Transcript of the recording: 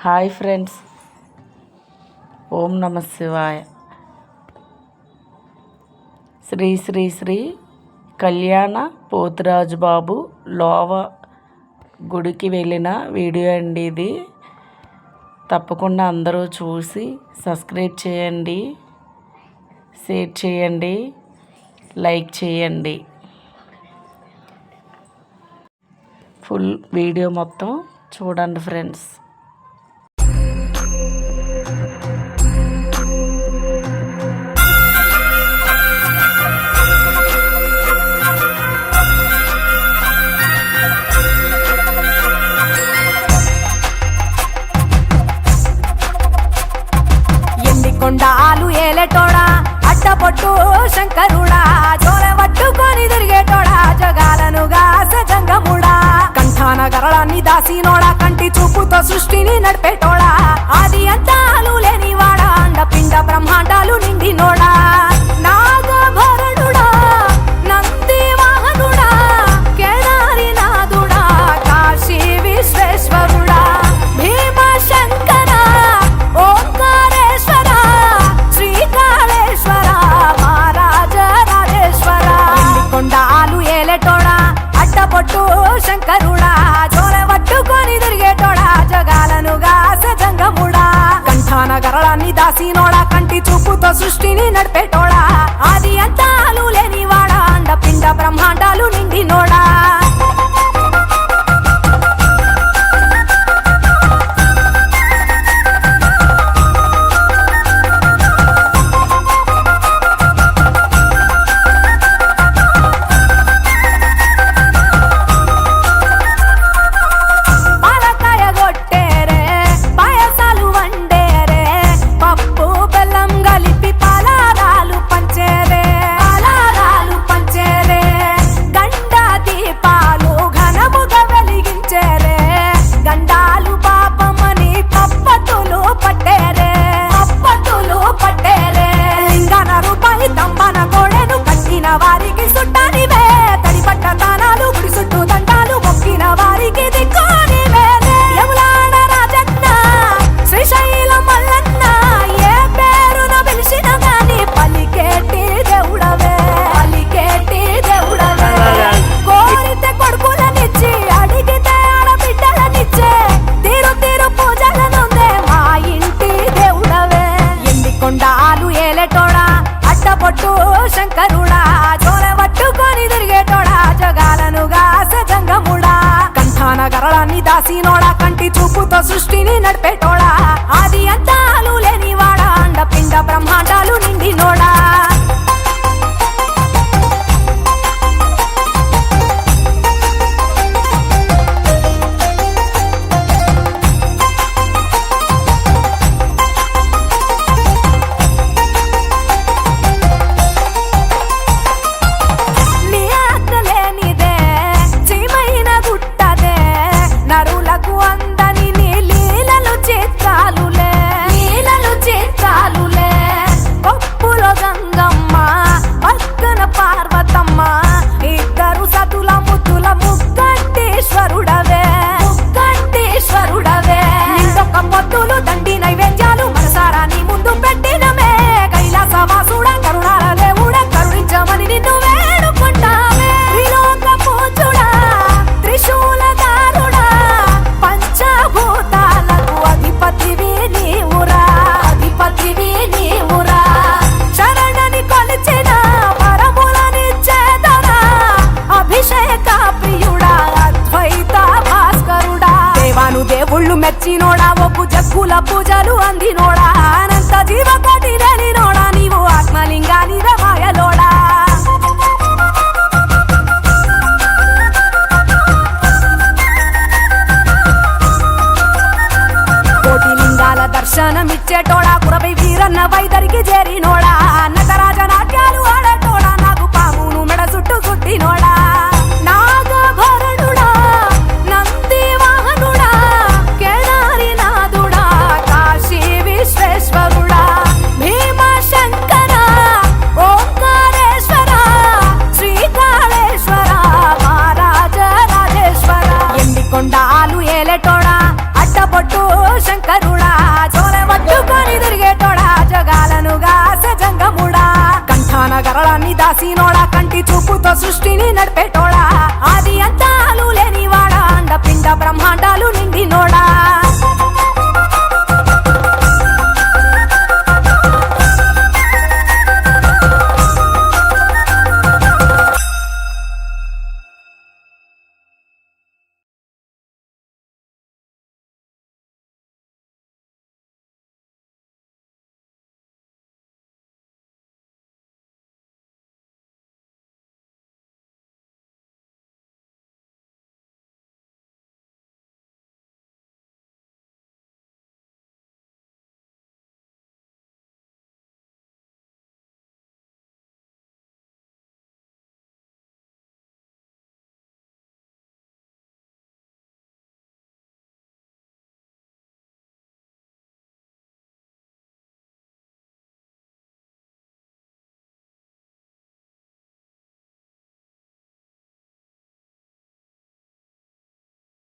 Hi friends, ఓం నమ శివాయ. శ్రీ శ్రీ శ్రీ కళ్యాణ పోతురాజు బాబు లోవ గుడికి వెళ్ళిన వీడియో అండి ఇది. తప్పకుండా అందరూ చూసి సబ్స్క్రైబ్ చేయండి, షేర్ చేయండి, లైక్ చేయండి. ఫుల్ వీడియో మొత్తం చూడండి ఫ్రెండ్స్. కొండాలు ఏలేటోడా అట్టపొట్టు శంకరుడా, జోల పట్టుకొని తిరిగేటోడా, జగాలను గాసజంగముడా, కంఠాన గరళాన్ని దాసినోడా, కంటి చూపుతో సృష్టిని నడిపేటోడా, ఆది అంతాలు లేనివాడా, అండపిండ బ్రహ్మాండాలు నిండినోడా, నాగభరణుడా, నంది వాహనుడా, కేదారి నాథుడా, కాశీ విశ్వేశ్వరుడా, భీమ శంకర, ఓంకారేశ్వర, శ్రీకాళేశ్వర, మహారాజ రాజేశ్వర, కొండాలు ఏలేటోడా అట్టపొట్టు శంకరుడా, జోల పట్టుకొని తిరిగేటోడా, జగాలను గాసజంగముడా, కంఠాన గరళాన్ని దాసినోడా, కంటి చూపుతో సృష్టిని నడిపేటోడా, ఆది అంతాలు లేనివాడా, అండపిండ బ్రహ్మాండాలు నిండినోడా. వారికి సుట్టానివే తడిపట్ట తానాలు గుడి చుట్టూ దండాలు మొక్కిన వారికి దిక్కునివే, యములాడ రాజన్న శ్రీశైల మల్లన్న, ఏ పేరున పిలిచిన గాని పలికేటి దేవుడవే, పలికేటి దేవుడవే, కోరితే కొడుకులనిచ్చి అడిగితే ఆడబిడ్డలనిచ్చే, తీరు తీరు పూజలనుందే మా ఇంటి దేవుడవే, ఎండి కొండాలు ఏలేటోడా అట్టపొట్టు శంకరుడా, జోల పట్టుకొని తిరిగేటోడా, జగాలను గాసజంగముడా, కంఠాన గరళాన్ని దాసినోడా, కంటి చూపుతో సృష్టిని నడిపేటోడా, ఆది అంతాలు లేనివాడా, అండపిండ బ్రహ్మాండాలు నిండినోడా. దేవుళ్ళు మెచ్చినోడా, ఒప్పు జగ్గుల పూజలు అందినోడా, అనంత జీవకోటి లేనినోడా, నీవు ఆత్మలింగాని మాయలోడా, కోటి లింగాల దర్శనమిచ్చేటోడా, కురవై వీరన్న వైదరికి చేరినోడా, నటరాజ నాట్యాలు ఆడేటోడా, నాకు పామును మెడ చుట్టూ కుట్టినోడా, నాగభరణుడా, నంది వాహనుడా, కేదారి నాథుడా, కాశీ విశ్వేశ్వరుడా, భీమ శంకర, ఓంకారేశ్వర, శ్రీకాళేశ్వర, మహారాజ రాజేశ్వర, ఎండి కొండాలు ఏలేటోడా అట్టపొట్టు శంకర రాసినోడా కంటి చూపుతో సృష్టిని నడిపేటోడా ఆది అంతాలు లేనివాడా అండ పిండ బ్రహ్మాండాలు నిండినోడా